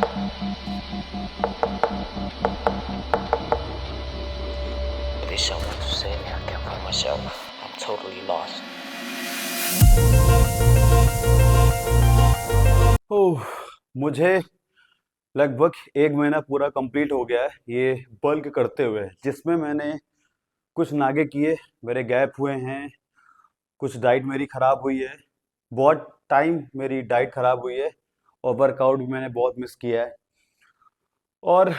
There's so much to say, man. I can't find myself. I'm totally lost. ओह, मुझे लगभग एक महीना पूरा कंप्लीट हो गया है ये बल्क करते हुए, जिसमें मैंने कुछ नागे किए, मेरे गैप हुए हैं, कुछ डाइट मेरी ख़राब हुई है, बहुत टाइम मेरी डाइट ख़राब हुई है और वर्कआउट भी मैंने बहुत मिस किया है। और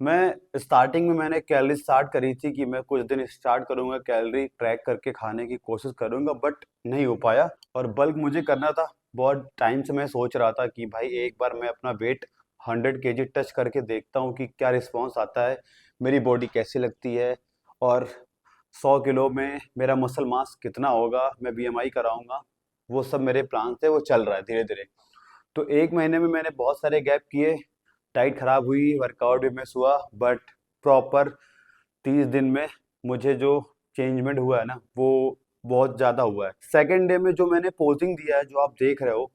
मैं स्टार्टिंग में मैंने कैलोरी स्टार्ट करी थी कि मैं कुछ दिन स्टार्ट करूंगा, कैलोरी ट्रैक करके खाने की कोशिश करूंगा, बट नहीं हो पाया। और बल्क मुझे करना था, बहुत टाइम से मैं सोच रहा था कि भाई एक बार मैं अपना वेट 100 kg टच करके देखता हूँ कि क्या रिस्पॉन्स आता है, मेरी बॉडी कैसी लगती है, और 100 किलो में मेरा मसल मास कितना होगा, मैं बीएमआई कराऊंगा। वो सब मेरे प्लान थे, वो चल रहा है धीरे धीरे। तो एक महीने में मैंने बहुत सारे गैप किए, डाइट खराब हुई, वर्कआउट भी मिस हुआ, बट प्रॉपर 30 दिन में मुझे जो चेंजमेंट हुआ है ना, वो बहुत ज़्यादा हुआ है। सेकेंड डे में जो मैंने पोजिंग दिया है, जो आप देख रहे हो,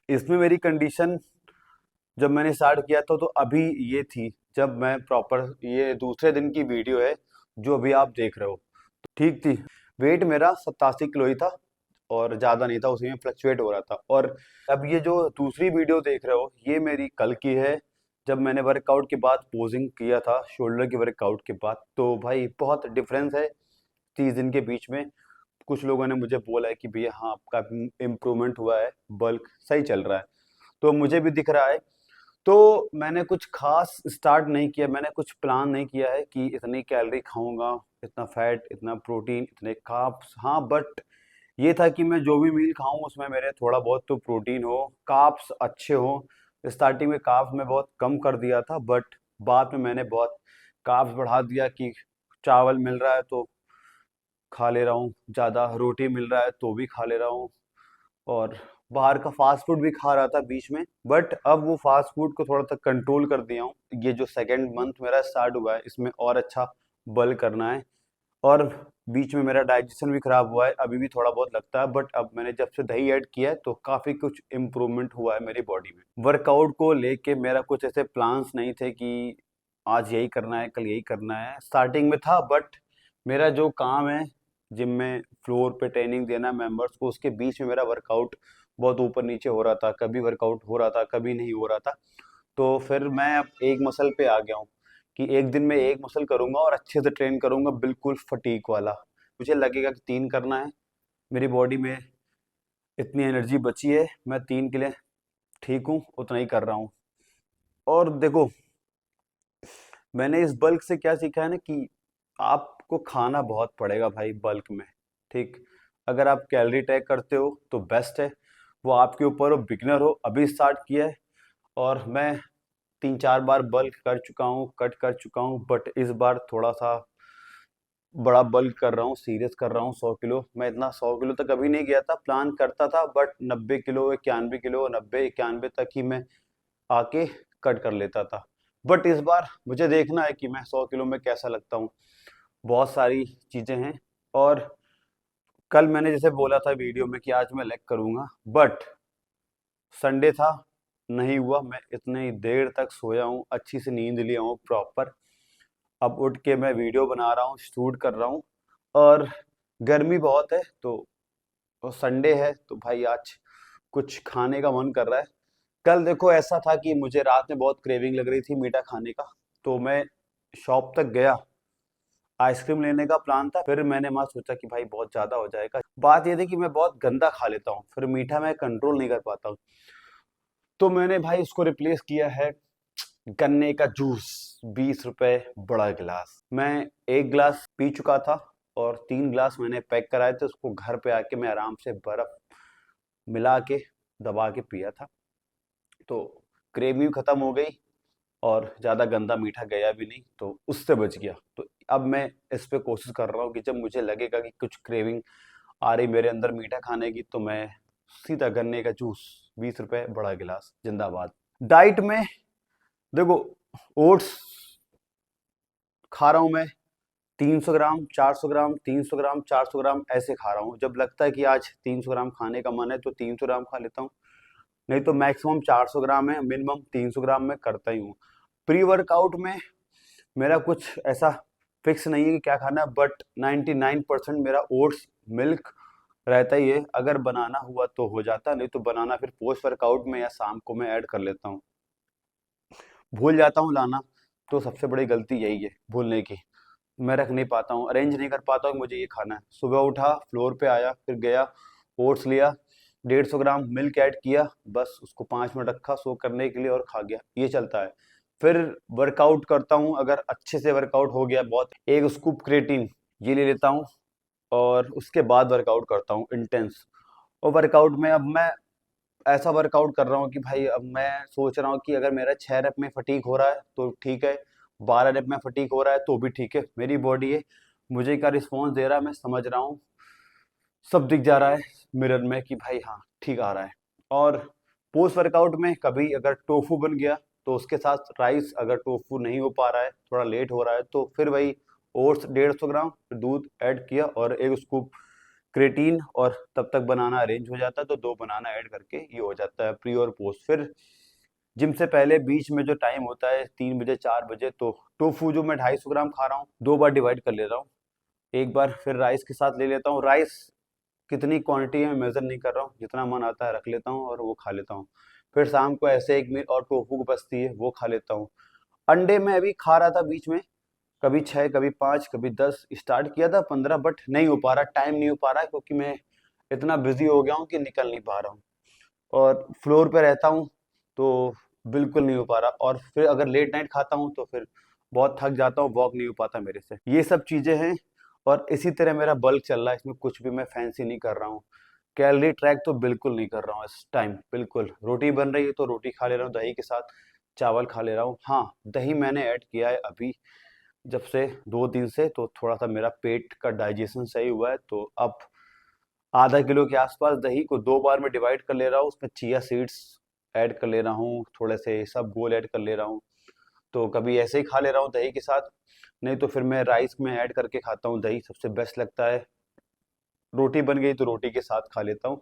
इसमें मेरी कंडीशन जब मैंने स्टार्ट किया था तो अभी ये थी, जब मैं प्रॉपर, ये दूसरे दिन की वीडियो है जो अभी आप देख रहे हो, तो ठीक थी। वेट मेरा 87 किलो ही था और ज़्यादा नहीं था, उसी में फ्लक्चुएट हो रहा था। और अब ये जो दूसरी वीडियो देख रहे हो, ये मेरी कल की है, जब मैंने वर्कआउट के बाद पोजिंग किया था, शोल्डर के वर्कआउट के बाद। तो भाई बहुत डिफरेंस है 30 दिन के बीच में। कुछ लोगों ने मुझे बोला है कि भैया हाँ, आपका इम्प्रूवमेंट हुआ है, बल्क सही चल रहा है, तो मुझे भी दिख रहा है। तो मैंने कुछ खास स्टार्ट नहीं किया, मैंने कुछ प्लान नहीं किया है कि इतनी कैलोरी खाऊंगा, इतना फैट, इतना प्रोटीन, इतने कार्ब्स। हाँ, बट ये था कि मैं जो भी मील खाऊं उसमें मेरे थोड़ा बहुत तो प्रोटीन हो, कार्ब्स अच्छे हो। स्टार्टिंग में कार्ब्स मैं बहुत कम कर दिया था, बट बाद में मैंने बहुत कार्ब्स बढ़ा दिया कि चावल मिल रहा है तो खा ले रहा हूँ, ज़्यादा रोटी मिल रहा है तो भी खा ले रहा हूँ, और बाहर का फास्ट फूड भी खा रहा था बीच में, बट अब वो फास्ट फूड को थोड़ा सा कंट्रोल कर दिया हूँ। ये जो सेकंड मंथ मेरा स्टार्ट हुआ है, इसमें और अच्छा बल्क करना है। और बीच में मेरा डाइजेशन भी खराब हुआ है, अभी भी थोड़ा बहुत लगता है, बट अब मैंने जब से दही ऐड किया है तो काफ़ी कुछ इम्प्रूवमेंट हुआ है मेरी बॉडी में। वर्कआउट को लेके मेरा कुछ ऐसे प्लान्स नहीं थे कि आज यही करना है, कल यही करना है। स्टार्टिंग में था, बट मेरा जो काम है, जिम में फ्लोर पे ट्रेनिंग देना मेंबर्स को, उसके बीच में मेरा वर्कआउट बहुत ऊपर नीचे हो रहा था, कभी वर्कआउट हो रहा था, कभी नहीं हो रहा था। तो फिर मैं अब एक मसल पे आ गया हूँ कि एक दिन में एक मसल करूंगा और अच्छे से ट्रेन करूंगा, बिल्कुल फटीक वाला। मुझे लगेगा कि 3 करना है, मेरी बॉडी में इतनी एनर्जी बची है, मैं 3 के लिए ठीक हूँ, उतना ही कर रहा हूँ। और देखो, मैंने इस बल्क से क्या सीखा है ना, कि आपको खाना बहुत पड़ेगा भाई बल्क में, ठीक। अगर आप कैलोरी ट्रैक करते हो तो बेस्ट है, वो आपके ऊपर हो, बिगनर हो, अभी स्टार्ट किया है। और मैं 3-4 बार बल्क कर चुका हूँ, कट कर चुका हूँ, बट इस बार थोड़ा सा बड़ा बल्क कर रहा हूँ, सीरियस कर रहा हूँ। 100 किलो, मैं इतना 100 किलो तक कभी नहीं गया था, प्लान करता था, बट 90 किलो, 91 किलो, 90-91 तक ही मैं आके कट कर लेता था। बट इस बार मुझे देखना है कि मैं 100 किलो में कैसा लगता हूँ। बहुत सारी चीज़ें हैं। और कल मैंने जैसे बोला था वीडियो में कि आज मैं लेग करूँगा, बट संडे था, नहीं हुआ। मैं इतनी देर तक सोया हूँ, अच्छी से नींद लिया हूँ प्रॉपर। अब उठ के मैं वीडियो बना रहा हूँ, शूट कर रहा हूँ। और गर्मी बहुत है, तो संडे है तो भाई आज कुछ खाने का मन कर रहा है। कल देखो ऐसा था कि मुझे रात में बहुत क्रेविंग लग रही थी मीठा खाने का, तो मैं शॉप तक गया, आइसक्रीम लेने का प्लान था। फिर मैंने वहाँ सोचा कि भाई बहुत ज़्यादा हो जाएगा। बात ये थी कि मैं बहुत गंदा खा लेता हूँ, फिर मीठा मैं कंट्रोल नहीं कर पाता हूँ। तो मैंने भाई उसको रिप्लेस किया है गन्ने का जूस, 20 रुपए बड़ा गिलास। मैं एक गिलास पी चुका था और 3 गिलास मैंने पैक कराए थे, उसको घर पे आके मैं आराम से बर्फ मिला के दबा के पिया था। तो क्रेविंग खत्म हो गई और ज़्यादा गंदा मीठा गया भी नहीं, तो उससे बच गया। तो अब मैं इस पे कोशिश कर रहा हूँ कि जब मुझे लगेगा कि कुछ क्रेविंग आ रही मेरे अंदर मीठा खाने की, तो मैं सीधा गन्ने का जूस, 20 रुपए बड़ा गिलास, जिंदाबाद। डाइट में देखो, ओट्स खा रहा हूँ मैं, 300 ग्राम, 400 ग्राम, 300 ग्राम, 400 ग्राम ऐसे खा रहा हूँ। जब लगता है कि आज 300 ग्राम खाने का मन है तो 300 ग्राम खा लेता हूँ। नहीं तो मैक्सिमम 400 ग्राम है, मिनिमम 300 ग्राम मैं करता ही हूँ। प्री वर्कआउट में मेरा कुछ ऐसा फिक्स नहीं है कि क्या खाना है, बट 99% मेरा ओट्स मिल्क रहता ही है। अगर बनाना हुआ तो हो जाता, नहीं तो बनाना फिर पोस्ट वर्कआउट में या शाम को मैं ऐड कर लेता हूँ। भूल जाता हूँ लाना, तो सबसे बड़ी गलती यही है, भूलने की। मैं रख नहीं पाता हूँ, अरेंज नहीं कर पाता हूँ कि मुझे ये खाना है। सुबह उठा, फ्लोर पे आया, फिर गया, ओट्स लिया, 150 ग्राम मिल्क ऐड किया, बस उसको 5 मिनट रखा सो करने के लिए और खा गया, ये चलता है। फिर वर्कआउट करता हूँ, अगर अच्छे से वर्कआउट हो गया बहुत, एक स्कूप क्रेटीन ये ले लेता हूँ, और उसके बाद वर्कआउट करता हूँ इंटेंस। और वर्कआउट में अब मैं ऐसा वर्कआउट कर रहा हूँ कि भाई अब मैं सोच रहा हूँ कि अगर मेरा 6 रेप में फटीक हो रहा है तो ठीक है, 12 रेप में फटीक हो रहा है तो भी ठीक है, मेरी बॉडी है, मुझे क्या रिस्पॉन्स दे रहा है मैं समझ रहा हूँ, सब दिख जा रहा है मिरर में कि भाई हाँ ठीक आ रहा है। और पोस्ट वर्कआउट में कभी अगर टोफू बन गया तो उसके साथ राइस, अगर टोफू नहीं हो पा रहा है, थोड़ा लेट हो रहा है, तो फिर वही ओट्स 150 ग्राम, फिर दूध ऐड किया और एक स्कूप क्रेटीन, और तब तक बनाना अरेंज हो जाता है, तो 2 बनाना ऐड करके ये हो जाता है प्री और पोस्ट। फिर जिम से पहले बीच में जो टाइम होता है 3 बजे 4 बजे, तो टोफू जो मैं 250 ग्राम खा रहा हूँ 2 बार डिवाइड कर ले रहा हूँ। एक बार फिर राइस के साथ ले लेता हूँ, राइस कितनी क्वांटिटी है मैं मेजर नहीं कर रहा हूँ, जितना मन आता है रख लेता हूँ और वो खा लेता हूँ। फिर शाम को ऐसे एक मील और टोफू को बचती है वो खा लेता हूँ। अंडे मैं अभी खा रहा था बीच में, कभी 6, कभी 5, कभी 10, स्टार्ट किया था 15, बट नहीं हो पा रहा, टाइम नहीं हो पा रहा है, क्योंकि मैं इतना बिजी हो गया हूँ कि निकल नहीं पा रहा हूँ, और फ्लोर पे रहता हूँ, तो बिल्कुल नहीं हो पा रहा। और फिर अगर लेट नाइट खाता हूँ तो फिर बहुत थक जाता हूँ, वॉक नहीं हो पाता मेरे से। ये सब चीज़ें हैं, और इसी तरह मेरा बल्क चल रहा है, इसमें कुछ भी मैं फैंसी नहीं कर रहा हूँ। कैलोरी ट्रैक तो बिल्कुल नहीं कर रहा हूँ इस टाइम, बिल्कुल। रोटी बन रही है तो रोटी खा ले रहा हूँ दही के साथ, चावल खा ले रहा हूँ। हाँ, दही मैंने ऐड किया है अभी जब से 2 दिन से, तो थोड़ा सा मेरा पेट का डाइजेशन सही हुआ है, तो अब आधा किलो के आसपास दही को 2 बार में डिवाइड कर ले रहा हूँ, उसमें चिया सीड्स ऐड कर ले रहा हूँ, थोड़े से सब गोल ऐड कर ले रहा हूँ। तो कभी ऐसे ही खा ले रहा हूँ दही के साथ, नहीं तो फिर मैं राइस में ऐड करके खाता हूँ दही, सबसे बेस्ट लगता है। रोटी बन गई तो रोटी के साथ खा लेता हूँ।